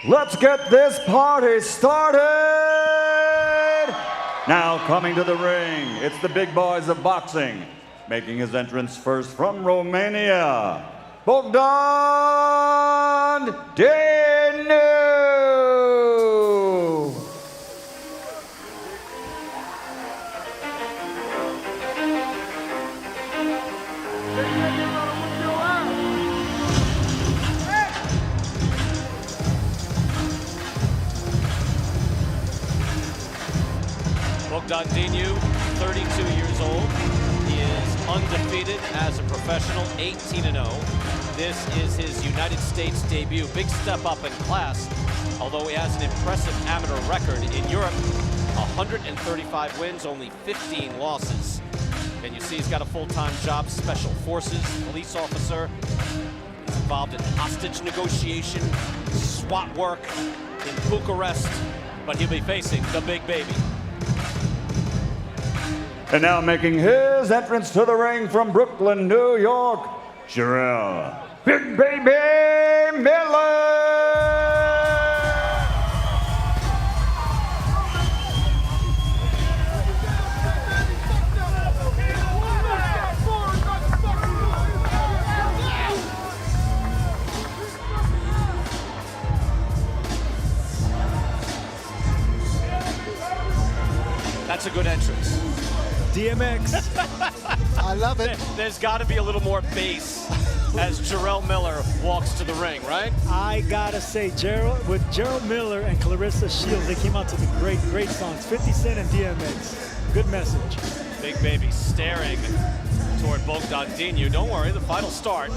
Let's get this party started! Now coming to the ring, it's the big boys of boxing. Making his entrance first from Romania, Bogdan Dinu! Bogdan Dinu, 32 years old. He is undefeated as a professional, 18-0. This is his United States debut. Big step up in class, although he has an impressive amateur record in Europe. 135 wins, only 15 losses. And you see he's got a full-time job, special forces, police officer. He's involved in hostage negotiation, SWAT work in Bucharest, but he'll be facing the big baby. And now making his entrance to the ring from Brooklyn, New York, Jarrell, Big Baby Miller! That's a good entrance. DMX. I love it. There's got to be a little more bass as Jarrell Miller walks to the ring, right? I gotta say, with Jarrell Miller and Clarissa Shields, they came out to the great songs. 50 Cent and DMX. Good message. Big baby staring toward Bogdan Dinu. Don't worry, the fight will start.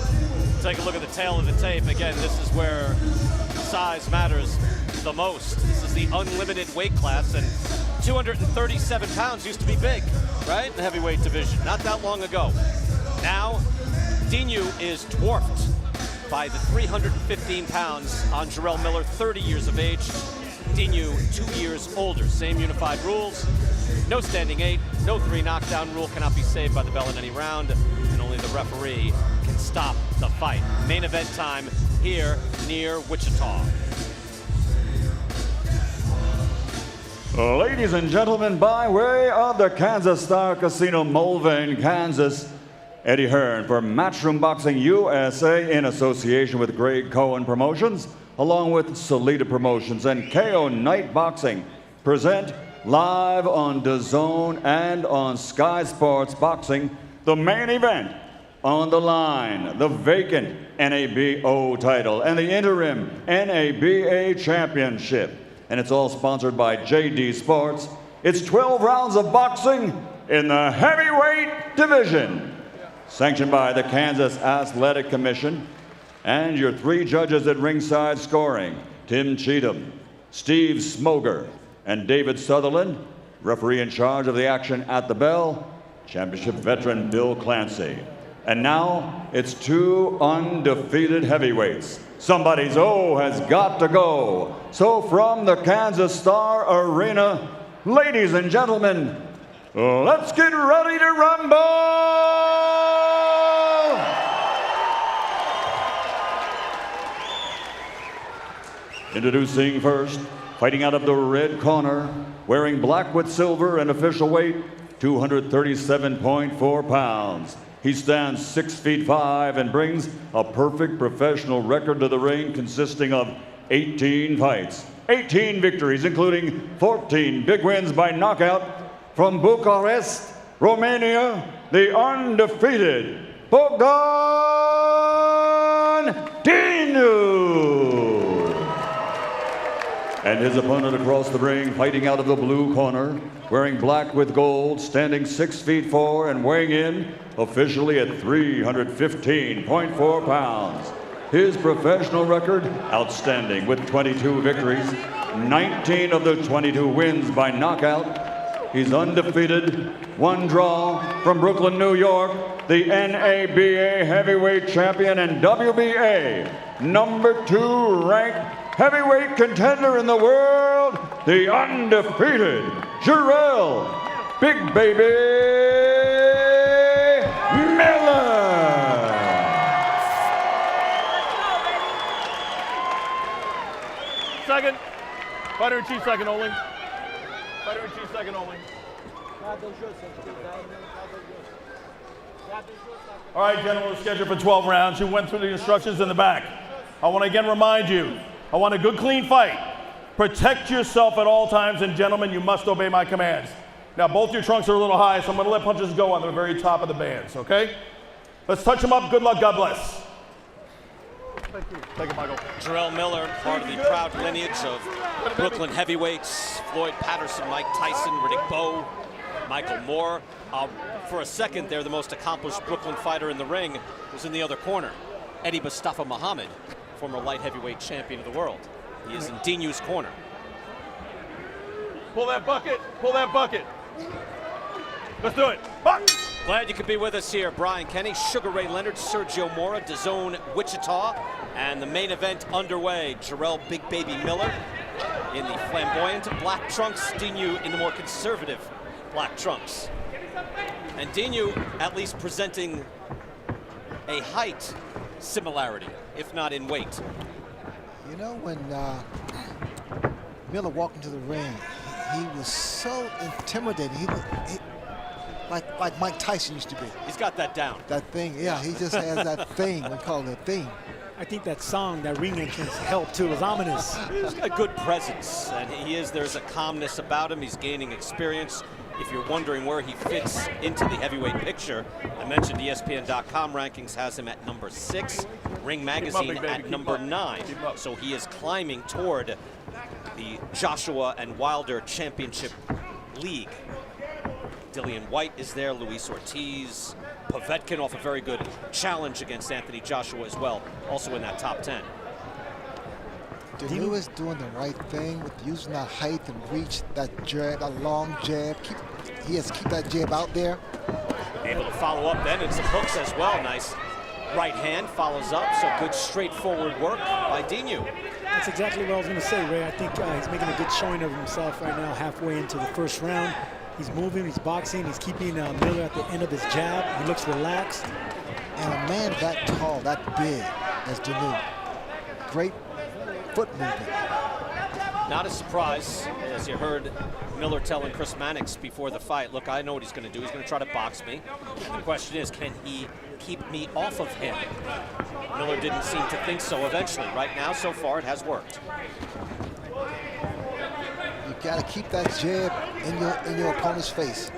Take a look at the tail of the tape. Again, this is where size matters the most. This is the unlimited weight class, and 237 pounds used to be big, right? In the heavyweight division, not that long ago. Now, Dinu is dwarfed by the 315 pounds on Jarrell Miller, 30 years of age. Dinu, 2 years older. Same unified rules. No standing 8, no 3 knockdown rule, cannot be saved by the bell in any round, and only the referee can stop the fight. Main event time here near Wichita. Ladies and gentlemen, by way of the Kansas Star Casino, Mulvane, Kansas, Eddie Hearn for Matchroom Boxing USA in association with Greg Cohen Promotions, along with Salida Promotions and KO Night Boxing, present live on DAZN and on Sky Sports Boxing, the main event on the line, the vacant NABO title and the interim NABA championship. And it's all sponsored by JD Sports. It's 12 rounds of boxing in the heavyweight division. Sanctioned by the Kansas Athletic Commission. And your 3 judges at ringside scoring, Tim Cheatham, Steve Smoger, and David Sutherland. Referee in charge of the action at the bell, championship veteran Bill Clancy. And now it's 2 undefeated heavyweights. Somebody's O has got to go. So from the Kansas Star Arena, ladies and gentlemen, let's get ready to rumble! Introducing first, fighting out of the red corner, wearing black with silver and official weight, 237.4 pounds. He stands 6'5" and brings a perfect professional record to the ring consisting of 18 fights, 18 victories, including 14 big wins by knockout. From Bucharest, Romania, the undefeated Bogdan Dinu. And his opponent across the ring, fighting out of the blue corner, wearing black with gold, standing 6'4" and weighing in officially at 315.4 pounds. His professional record, outstanding with 22 victories, 19 of the 22 wins by knockout. He's undefeated, 1 draw from Brooklyn, New York, the NABA heavyweight champion and WBA #2 ranked heavyweight contender in the world, the undefeated Jarrell Big Baby Miller. second. Fighter in chief second only. Fighter in chief second only. All right, gentlemen, we're scheduled for 12 rounds. You went through the instructions in the back. I want to again remind you, I want a good, clean fight. Protect yourself at all times, and gentlemen, you must obey my commands. Now, both your trunks are a little high, so I'm going to let punches go on the very top of the bands, okay? Let's touch them up. Good luck. God bless. Thank you. Thank you, Michael. Jarrell Miller, part of the proud lineage of Brooklyn heavyweights, Floyd Patterson, Mike Tyson, Riddick Bowe, Michael Moore. For a second there, the most accomplished Brooklyn fighter in the ring was in the other corner, Eddie Mustafa Muhammad, former light heavyweight champion of the world. He is in Dinu's corner. Pull that bucket. Pull that bucket. Let's do it. Buck. Glad you could be with us here. Brian Kenny, Sugar Ray Leonard, Sergio Mora, DAZN Wichita, and the main event underway. Jarrell Big Baby Miller in the flamboyant black trunks, Dinu in the more conservative black trunks. And Dinu at least presenting a height similarity, if not in weight. You know, when Miller walked into the ring, he was so intimidating. He like Mike Tyson used to be. He's got that down. That thing, yeah, he just has that thing. We call it a thing. I think that song, that ring entrance helped too. It was ominous. He's got a good presence, and there's a calmness about him. He's gaining experience. If you're wondering where he fits into the heavyweight picture, I mentioned ESPN.com rankings has him at number 6, Ring Magazine at number 9. So he is climbing toward the Joshua and Wilder Championship League. Dillian White is there, Luis Ortiz, Povetkin off a very good challenge against Anthony Joshua as well, also in that top 10. Dinu is doing the right thing with using that height and reach, that jab, that long jab. He has to keep that jab out there. Able to follow up then, and some hooks as well. Nice right hand follows up, so good straightforward work by Dinu. That's exactly what I was going to say, Ray. I think he's making a good showing of himself right now, halfway into the first round. He's moving, he's boxing, he's keeping Miller at the end of his jab. He looks relaxed. And a man that tall, that big as Dinu, great foot movement. Not a surprise, as you heard Miller telling Chris Mannix before the fight, look, I know what he's going to do. He's going to try to box me. And the question is, can he keep me off of him? Miller didn't seem to think so eventually. Right now, so far, it has worked. You got to keep that jab in your opponent's face.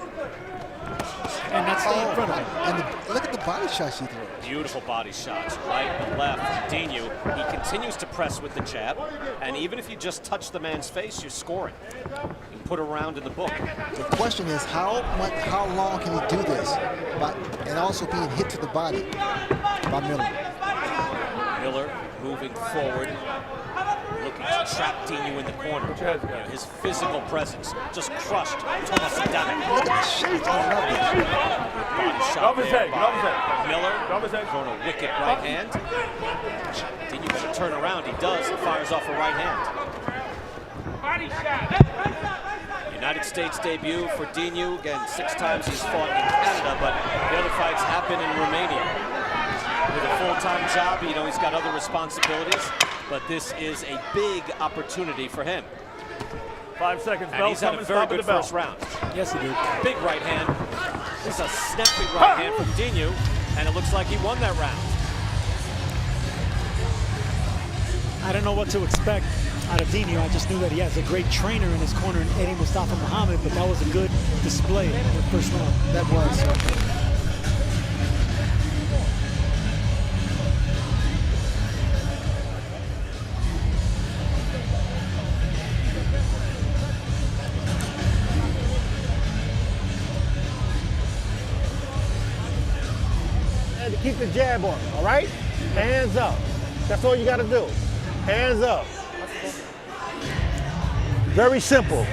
And that's in front of him. And look at the body shots he threw. Beautiful body shots, right and left. Dinu, he continues to press with the jab, and even if you just touch the man's face, you're scoring. You can put a round in the book. The question is, how long can he do this, and also being hit to the body by Miller? Miller moving forward, looking to trap Dinu in the corner. His physical presence just crushed Thomas Adamek. Look at the shots. I love this. Body shot there by Miller, throwing a wicked right hand. Dinu going to turn around. He does. And fires off a right hand. United States debut for Dinu. Again, 6 times he's fought in Canada, but the other fights have been in Romania. With a full-time job, he's got other responsibilities, but this is a big opportunity for him. 5 seconds. And he's had a very good first round. Yes, he did. Big right hand. This is a snappy right hand from Dinu, and it looks like he won that round. I don't know what to expect out of Dinu. I just knew that he has a great trainer in his corner in Eddie Mustafa Muhammad, but that was a good display in the first round. That was. Keep the jab on him, all right? Hands up. That's all you got to do. Hands up. Very simple.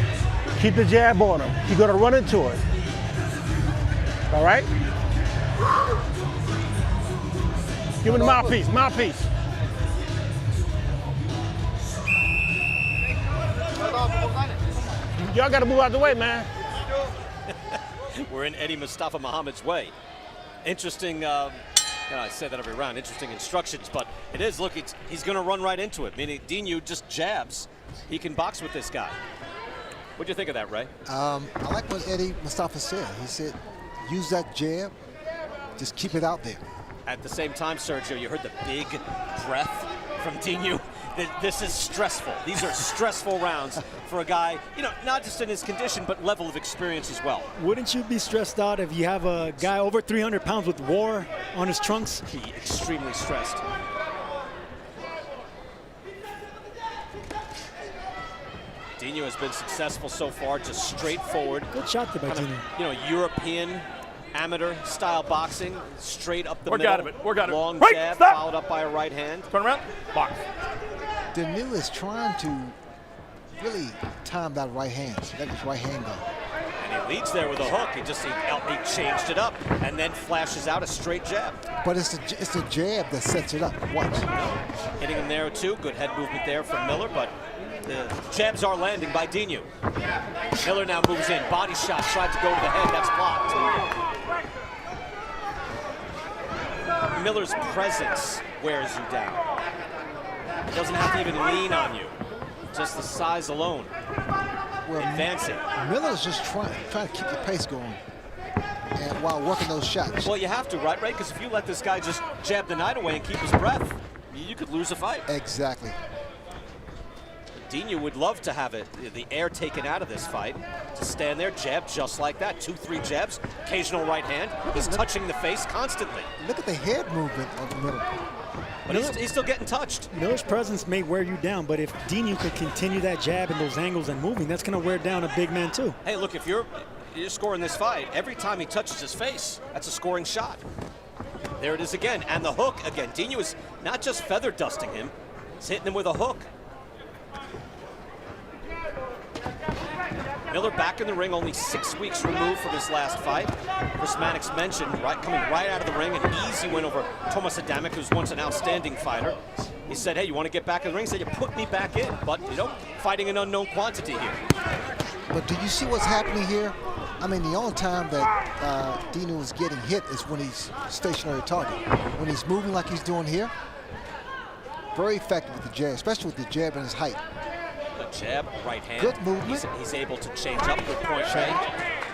Keep the jab on him. You're going to run into it. All right? Give him the mouthpiece, mouthpiece. Y'all got to move out the way, man. We're in Eddie Mustafa Muhammad's way. Interesting You know, I say that every round, interesting instructions, but it is, look, he's going to run right into it, meaning Dinu just jabs. He can box with this guy. What'd you think of that, Ray? I like what Eddie Mustafa said. He said, use that jab, just keep it out there. At the same time, Sergio, you heard the big breath from Dinu. This is stressful. These are stressful rounds for a guy, you know, not just in his condition, but level of experience as well. Wouldn't you be stressed out if you have a guy over 300 pounds with war on his trunks? He extremely stressed. Dinu has been successful so far, just straightforward. Good shot there by Dinu. You know, European amateur style boxing, straight up the Work middle. out of it. Work out of it. Long Right, jab, stop. followed up by a right hand. Turn around. Box. Dinu is trying to really time that right hand. Let his right hand go. And he leads there with a hook. He changed it up and then flashes out a straight jab. But it's the jab that sets it up. Watch. Hitting him there too. Good head movement there from Miller, but the jabs are landing by Dinu. Miller now moves in. Body shot, tried to go to the head. That's blocked. Miller's presence wears you down. He doesn't have to even lean on you. Just the size alone. Well, Advancing. Miller's just trying to keep the pace going, and while working those shots. Well, you have to, right? Because if you let this guy just jab the night away and keep his breath, you could lose a fight. Exactly. Dinu would love to have the air taken out of this fight. To stand there, jab just like that. 2-3 jabs, occasional right hand. He's touching the face constantly. Look at the head movement of Miller. But he's still getting touched. Miller's presence may wear you down, but if Dinu could continue that jab and those angles and moving, that's going to wear down a big man too. Hey, look, if you're scoring this fight, every time he touches his face, that's a scoring shot. There it is again, and the hook again. Dinu is not just feather dusting him, he's hitting him with a hook. Miller back in the ring, only 6 weeks removed from his last fight. Chris Mannix mentioned, coming right out of the ring, an easy win over Tomas Adamek, who's once an outstanding fighter. He said, hey, you want to get back in the ring? He said, you put me back in, but, you know, fighting an unknown quantity here. But do you see what's happening here? I mean, the only time that Dinu is getting hit is when he's stationary target. When he's moving like he's doing here, very effective with the jab, especially with the jab and his height. The jab, right hand. Good movement. He's able to change up the point range,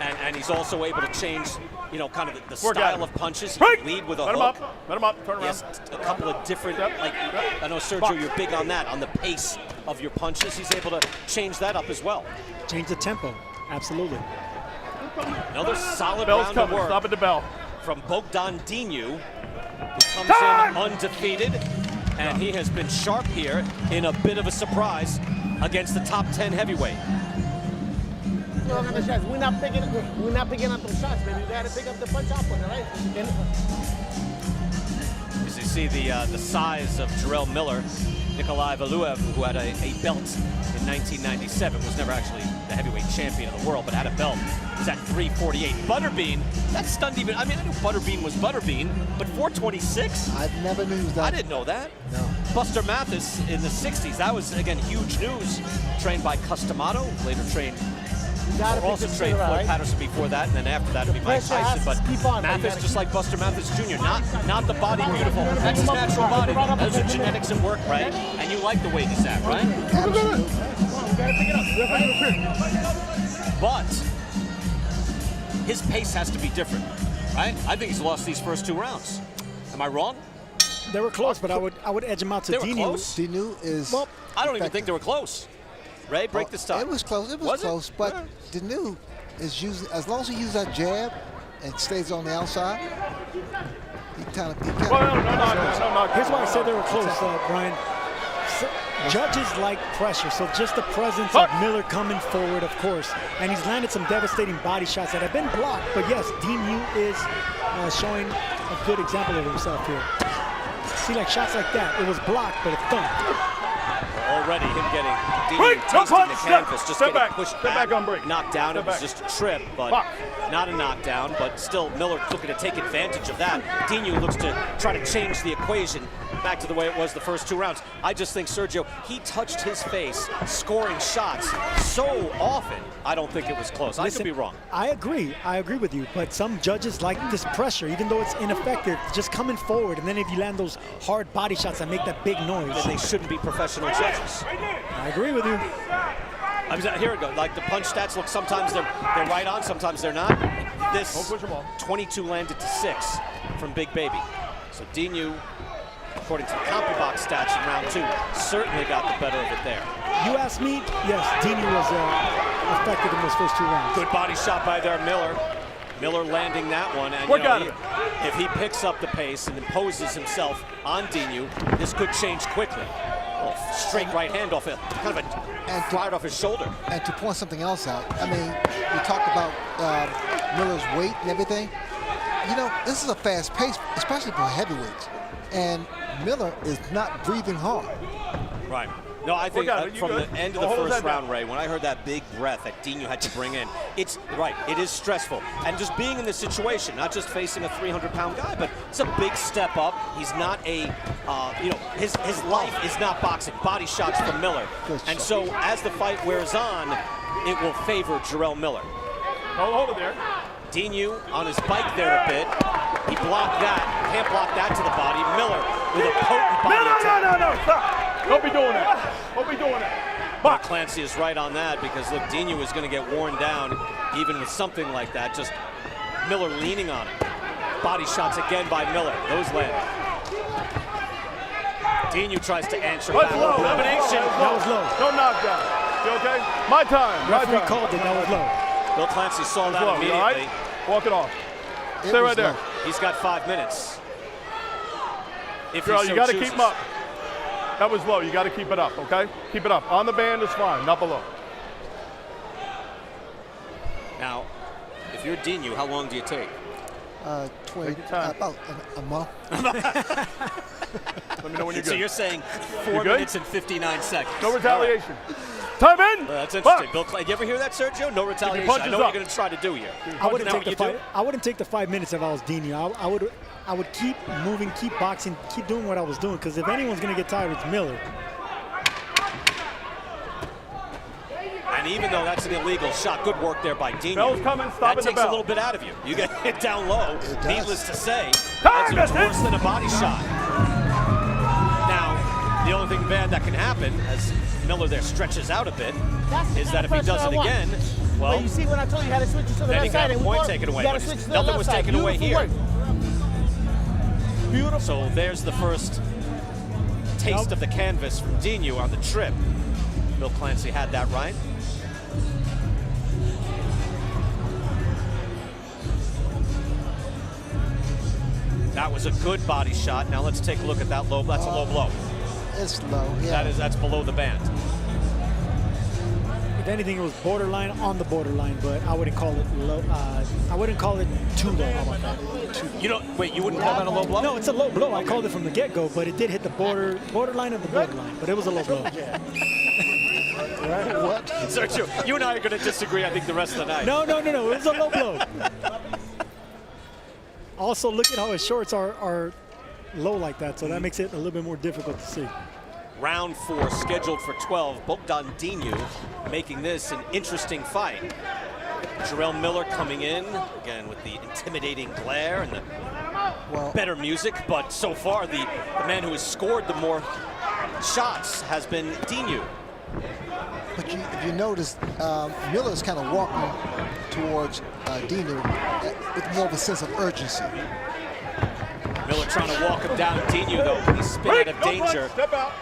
and he's also able to change, you know, kind of the style of punches. He can lead with a hook. Let him up. Turn around. Yes, a couple of different, like, I know, Sergio, you're big on that, on the pace of your punches. He's able to change that up as well. Change the tempo, absolutely. Another solid Bell's round coming. of work Stop at the bell. from Bogdan Dinu, who comes in undefeated, and he has been sharp here in a bit of a surprise against the top 10 heavyweight. We're not picking up those shots, man. You gotta pick up the punch out one, right? As you see the size of Jarrell Miller, Nikolai Valuev, who had a belt in 1997, was never actually the heavyweight champion of the world, but had a belt. He's at 348. Butterbean, that stunned even. I mean, I knew Butterbean was Butterbean, but 426? I never knew that. I didn't know that. No. Buster Mathis in the 60s, that was, again, huge news. Trained by Customato, later trained, also trained Floyd Patterson before that, and then after that it'd be Mike Tyson. But Mathis, just like Buster Mathis Jr., not the body beautiful. That's his natural body. Those are genetics at work, right? And you like the way he's at, right? Absolutely. But his pace has to be different, right? I think he's lost these first 2 rounds. Am I wrong? They were close, but I would edge him out to They were Dinu. close. Dinu is. Well, I don't even think they were close. Ray, break this tie. It was close. It was close, but Dinu is using, as long as he uses that jab and stays on the outside, he kind of. Here's why I said they were close, Brian. Judges like pressure, so just the presence of Miller coming forward, of course, and he's landed some devastating body shots that have been blocked. But yes, Dinu is showing a good example of himself here. See, like shots like that, it was blocked, but it thumped. Already him getting Dinu tasting the canvas, just getting pushed back, on break. knocked down. It was just a trip, but Not a knockdown, but still Miller looking to take advantage of that. Dinu looks to try to change the equation back to the way it was the first 2 rounds. I just think Sergio, he touched his face scoring shots so often. I don't think it was close. I could be wrong. I agree with you, but some judges like this pressure, even though it's ineffective, just coming forward, and then if you land those hard body shots that make that big noise. Then they shouldn't be professional judges. I agree with you. Here we go. Like the punch stats look, sometimes they're right on, sometimes they're not. This 22 landed to 6 from Big Baby. So Dinu, according to the CompuBox stats in round 2, certainly got the better of it there. You asked me, yes, Dinu was effective in those first 2 rounds. Good body shot by there, Miller. Miller landing that one, and if he picks up the pace and imposes himself on Dinu, this could change quickly. Straight right hand off it, kind of a right off his shoulder. And to point something else out, I mean, we talked about Miller's weight and everything. You know, this is a fast pace, especially for heavyweights. And Miller is not breathing hard. Right. No, I think from the end of the first round, Ray, when I heard that big breath that Dinu had to bring in, it's right, it is stressful. And just being in this situation, not just facing a 300-pound guy, but it's a big step up. He's not a, his life is not boxing. Body shots from Miller. And so as the fight wears on, it will favor Jarrell Miller. Hold it there. Dinu on his bike there a bit. He blocked that, can't block that to the body. Miller with a potent body attack. No, stop. Don't be doing that. Don't be doing that. But Clancy is right on that, because look, Dinu is going to get worn down even with something like that. Just Miller leaning on him. Body shots again by Miller. Those land. Dinu tries to answer back. Elimination. That was low. No knockdown. You okay? My time. Referee called it. That was low. Bill Clancy saw that low, immediately. right? Walk it off. Stay right there. He's got 5 minutes. If Jarrell, you got to chooses. keep him up. That was low. You got to keep it up, okay? Keep it up. On the band is fine, not below. Now, if you're Dinu, how long do you take? 20, about a month. Let me know when you're good. So you're saying 4 minutes and 59 seconds. No retaliation. Time in. That's interesting. Bill Clancy, you ever hear that, Sergio? No retaliation. I know what you're going to try to do here. I wouldn't take the 5 minutes if I was Dinu. I would keep moving, keep boxing, keep doing what I was doing, because if anyone's going to get tired, it's Miller. And even though that's an illegal shot, good work there by Dinu. Bell's coming, stop that at the takes bell. a little bit out of you. You get hit down low. Needless to say, Time, that's worse than a body shot. Now, the only thing bad that can happen, as Miller there stretches out a bit, is that if he does it again, well, you see when I told you how to switch it to the then left he can side, have a point taken away. But nothing was taken away here. Beautiful. So there's the first taste of the canvas from Dinu on the trip. Bill Clancy had that right. That was a good body shot. Now let's take a look at that low. That's a low blow. It's low, yeah. That's below the band. If anything, it was borderline on the borderline, but I wouldn't call it low. I wouldn't call it too low. How about that? You don't wait. You wouldn't call that a low blow? No, it's a low blow. I called it from the get-go, but it did hit the borderline of the borderline. But it was a low blow. What? Sergio, you and I are going to disagree, I think, the rest of the night. No. It was a low blow. Also, look at how his shorts are low like that, so that makes it a little bit more difficult to see. Round 4 scheduled for 12. Bogdan Dinu making this an interesting fight. Jarrell Miller coming in, again with the intimidating glare and the better music, but so far the man who has scored the more shots has been Dinu. But if you notice, Miller's kind of walking towards Dinu with more of a sense of urgency. Miller trying to walk him down. Dinu, though, he's spin out of danger. Step out.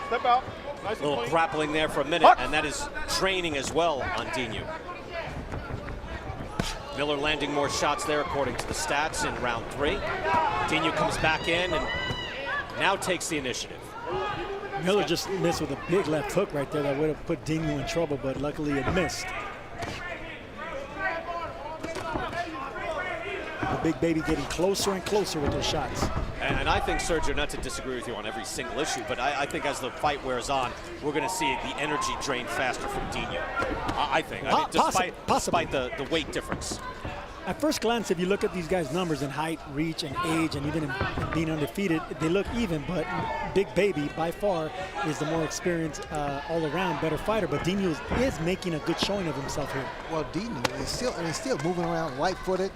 Nice A little grappling there for a minute, and that is draining as well on Dinu. Miller landing more shots there according to the stats in round 3. Dinu comes back in and now takes the initiative. Miller just missed with a big left hook right there that would have put Dinu in trouble, but luckily it missed. The Big Baby getting closer and closer with those shots. And I think, Sergio, not to disagree with you on every single issue, but I think as the fight wears on, we're going to see the energy drain faster from Dinu. I think, despite the weight difference. At first glance, if you look at these guys' numbers in height, reach, and age, and even in being undefeated, they look even, but Big Baby, by far, is the more experienced, all-around, better fighter. But Dinu is making a good showing of himself here. Well, Dinu is still moving around light-footed.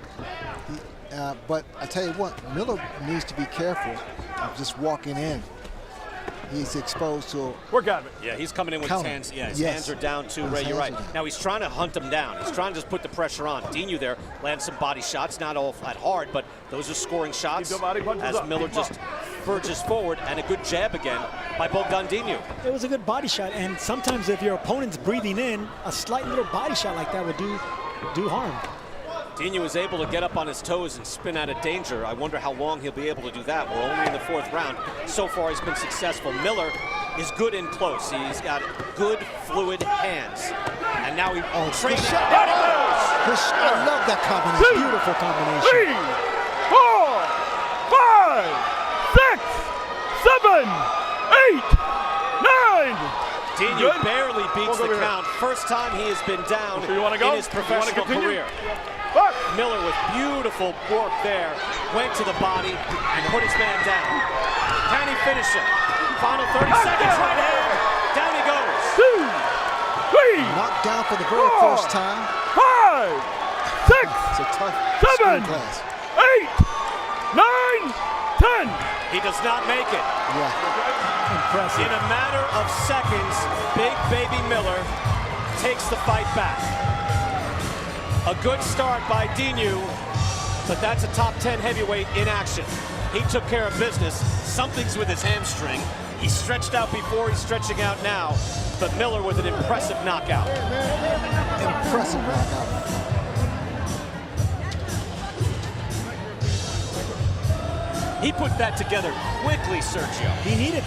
But I tell you what, Miller needs to be careful of just walking in. He's exposed to Work out of it. Yeah, he's coming in with his hands. Yeah, his hands are down too, Ray. You're right. Now he's trying to hunt him down. He's trying to just put the pressure on. Dinu there lands some body shots, not all that hard, but those are scoring shots. As Miller just verges forward, and a good jab again by Bogdan Dinu. It was a good body shot, and sometimes if your opponent's breathing in, a slight little body shot like that would do harm. Dinu is able to get up on his toes and spin out of danger. I wonder how long he'll be able to do that. We're only in the 4th round. So far, he's been successful. Miller is good in close. He's got good, fluid hands. And now he trains. Down he goes! I love that combination. Beautiful combination. 3, 4, 5, 6, 7, 8, 9. Dinu barely beats the count. First time he has been down in his professional career. Miller with beautiful work there, went to the body and put his man down. Can he finish it? Final 30 seconds, right hand. Down he goes. 2, 3, Knocked down for the very first time. 5, 6, It's a tough 7, class. 8, 9, 10. He does not make it. Yeah. Impressive. In a matter of seconds, Big Baby Miller takes the fight back. A good start by Dinu, but that's a top 10 heavyweight in action. He took care of business. Something's with his hamstring. He stretched out before, he's stretching out now. But Miller with an impressive knockout. Impressive knockout. He put that together quickly, Sergio. He needed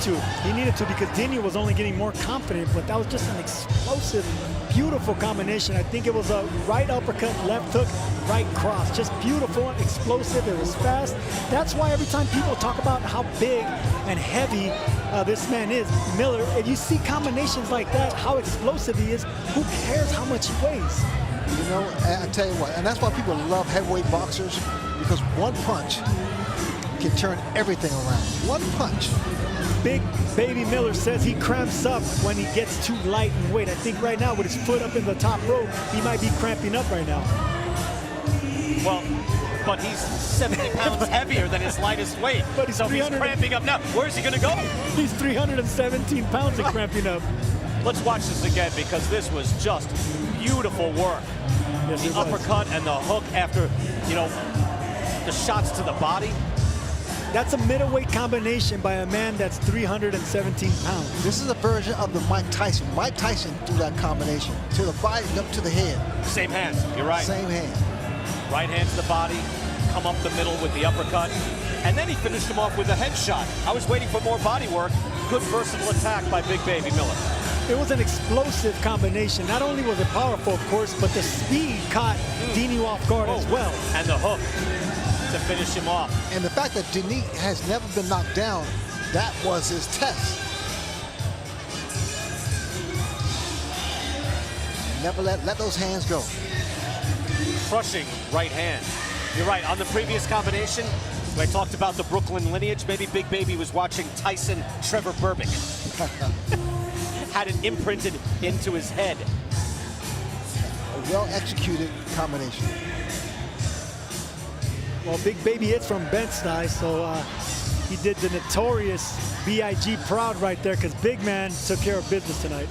to because Dinu was only getting more confident, but that was just an explosive, beautiful combination. I think it was a right uppercut, left hook, right cross. Just beautiful, explosive, it was fast. That's why every time people talk about how big and heavy this man is, Miller, if you see combinations like that, how explosive he is, who cares how much he weighs? You know, I tell you what, and that's why people love heavyweight boxers, because one punch can turn everything around. One punch. Big Baby Miller says he cramps up when he gets too light in weight. I think right now with his foot up in the top rope, he might be cramping up right now. Well, but he's 70 pounds heavier than his lightest weight. But he's so he's cramping up now. Where's he gonna go? He's 317 pounds and cramping up. Let's watch this again because this was just beautiful work. Yes, The it was. uppercut and the hook after, the shots to the body. That's a middleweight combination by a man that's 317 pounds. This is a version of the Mike Tyson. Mike Tyson threw that combination to the body and up to the head. Same hands, you're right. Same hand. Right hand to the body, come up the middle with the uppercut, and then he finished him off with a headshot. I was waiting for more body work. Good versatile attack by Big Baby Miller. It was an explosive combination. Not only was it powerful, of course, but the speed caught Dinu off guard as well. And the hook to finish him off. And the fact that Dinu has never been knocked down, that was his test. Never let those hands go. Crushing right hand. You're right, on the previous combination, I talked about the Brooklyn lineage. Maybe Big Baby was watching Tyson Trevor Burbick. Had it imprinted into his head. A well-executed combination. Well, Big Baby is from Bed-Stuy, so he did the notorious B.I.G. proud right there because Big Man took care of business tonight.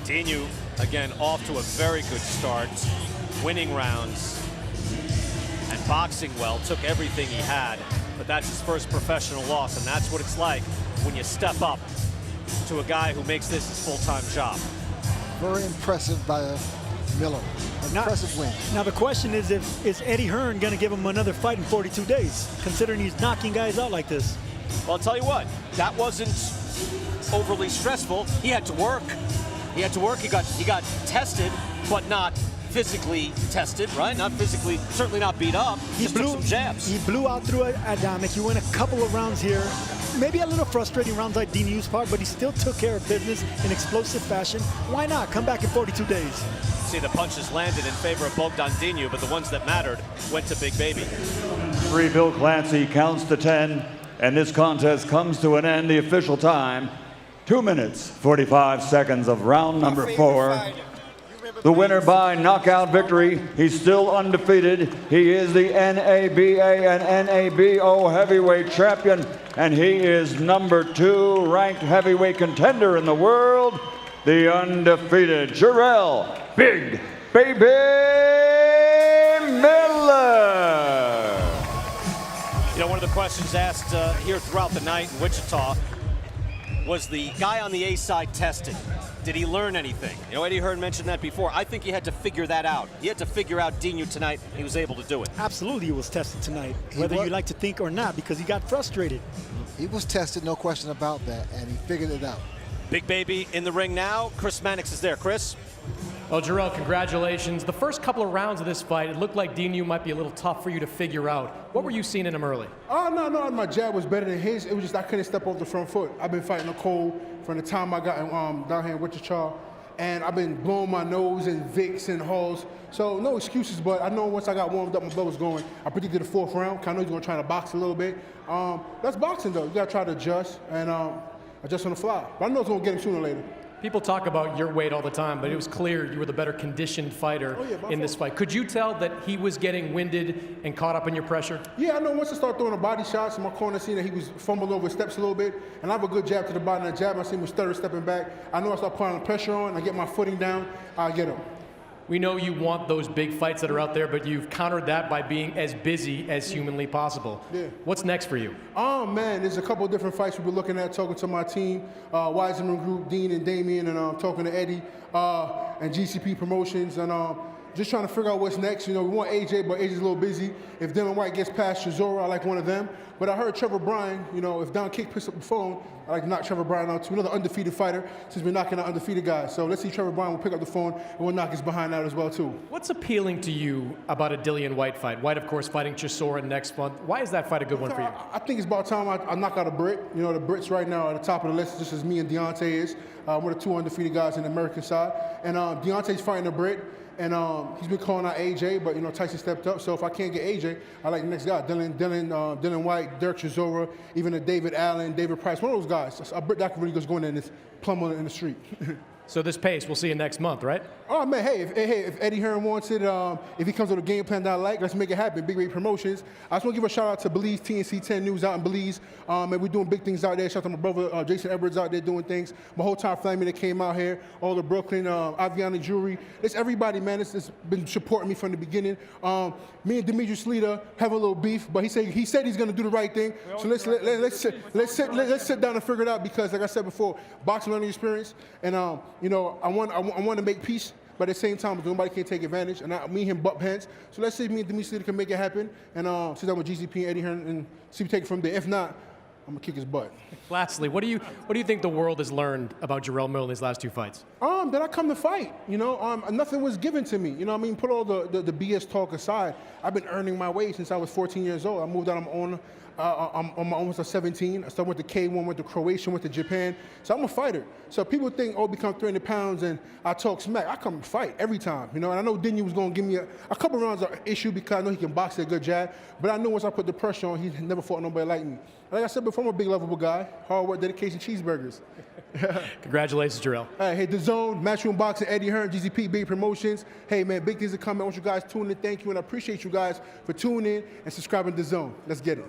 Dinu, again, off to a very good start, winning rounds and boxing well, took everything he had, but that's his first professional loss, and that's what it's like when you step up to a guy who makes this his full-time job. Very impressive by Miller. Impressive win. Now the question is Eddie Hearn going to give him another fight in 42 days, considering he's knocking guys out like this? Well, I'll tell you what, that wasn't overly stressful. He had to work. He had to work. He got tested, but not physically tested, right? Not physically, certainly not beat up. He took some jabs. He blew out through Adamic. He went a couple of rounds here. Maybe a little frustrating rounds like Dinu's part, but he still took care of business in explosive fashion. Why not? Come back in 42 days. see the punches landed in favor of Bogdan Dinu, but the ones that mattered went to Big Baby. Referee Bill Clancy counts to 10, and this contest comes to an end. The official time, 2 minutes, 45 seconds of round number 4. The winner by knockout victory. He's still undefeated. He is the NABA and NABO heavyweight champion, and he is number 2 ranked heavyweight contender in the world, the undefeated Jarrell Big Baby Miller. You know, one of the questions asked here throughout the night in Wichita was the guy on the A side tested. Did he learn anything? You know, Eddie Hearn mentioned that before. I think he had to figure that out. He had to figure out Dinu tonight. He was able to do it. Absolutely, he was tested tonight, whether you like to think or not, because he got frustrated. He was tested, no question about that, and he figured it out. Big Baby in the ring now. Chris Mannix is there. Chris? Well, Jarrell, congratulations. The first couple of rounds of this fight, it looked like Dinu might be a little tough for you to figure out. What were you seeing in him early? No, my jab was better than his. It was just I couldn't step off the front foot. I've been fighting the cold from the time I got down here in Wichita, and I've been blowing my nose in Vicks and Halls. So no excuses, but I know once I got warmed up, my blood was going. I predicted the 4th round. I know he's going to try to box a little bit. That's boxing, though. You got to try to adjust and adjust on the fly. But I know it's going to get him sooner or later. People talk about your weight all the time, but it was clear you were the better conditioned fighter in this fight. Could you tell that he was getting winded and caught up in your pressure? Yeah, I know once I start throwing the body shots in my corner, seeing that he was fumbling over steps a little bit, and I have a good jab to the body, and that jab, I see him stutter stepping back. I know I start putting the pressure on, I get my footing down, I get him. We know you want those big fights that are out there, but you've countered that by being as busy as humanly possible. Yeah. What's next for you? Oh, man, there's a couple of different fights we've been looking at, talking to my team, Wiseman Group, Dean and Damien, and talking to Eddie and GCP Promotions, and just trying to figure out what's next. You know, we want AJ, but AJ's a little busy. If Dylan White gets past Chisora, I like one of them. But I heard Trevor Bryan, you know, if Don Kick picks up the phone, I like to knock Trevor Bryan out too. Another undefeated fighter, since we're knocking out undefeated guys. So let's see Trevor Bryan will pick up the phone, and we'll knock his behind out as well too. What's appealing to you about a Dillian White fight? White, of course, fighting Chisora next month. Why is that fight a good one for you? I think it's about time I knock out a Brit. You know, the Brits right now are at the top of the list, just as me and Deontay is. We're the 2 undefeated guys in the American side. And Deontay's fighting a Brit. And he's been calling out AJ, but you know Tyson stepped up. So if I can't get AJ, I like the next guy: Dylan White, Derek Chisora, even a David Allen, David Price, one of those guys. A Brit that can really just go in there and just plumb on it in the street. So this pace, we'll see you next month, right? Oh man, hey, if Eddie Hearn wants it, if he comes with a game plan that I like, let's make it happen. Big Baby Promotions. I just want to give a shout out to Belize TNC 10 News out in Belize, and we're doing big things out there. Shout out to my brother Jason Edwards out there doing things. My whole time family that came out here, all the Brooklyn Aviana Jewelry. It's everybody, man. It's been supporting me from the beginning. Me and Demetrius Slita have a little beef, but he said he's going to do the right thing. So let's sit down and figure it out because, like I said before, boxing learning experience, and you know I want to make peace. But at the same time, nobody can take advantage, and me and him butt heads. So let's see if me and Demetrius Slita can make it happen, and sit down with GCP and Eddie Hearn and see if we take it from there. If not, I'm gonna kick his butt. Lastly, what do you think the world has learned about Jarrell Miller in these last 2 fights? That I come to fight. You know, nothing was given to me. You know what I mean? Put all the BS talk aside. I've been earning my way since I was 14 years old. I moved out on I'm almost 17. I started with the K1, went to Croatia, went to Japan. So I'm a fighter. So people think, oh, become 300 pounds and I talk smack. I come fight every time, you know. And I know Dinu was going to give me a couple rounds of issue because I know he can box a good jab. But I knew once I put the pressure on, he never fought nobody like me. Like I said before, I'm a big, lovable guy. Hard work, dedication, cheeseburgers. Congratulations, Jarrell. Hey, The Zone, Matchroom Boxing, Eddie Hearn, GZP, Big Promotions. Hey, man, big things are coming. I want you guys to tune in. Thank you, and I appreciate you guys for tuning in and subscribing to The Zone. Let's get it.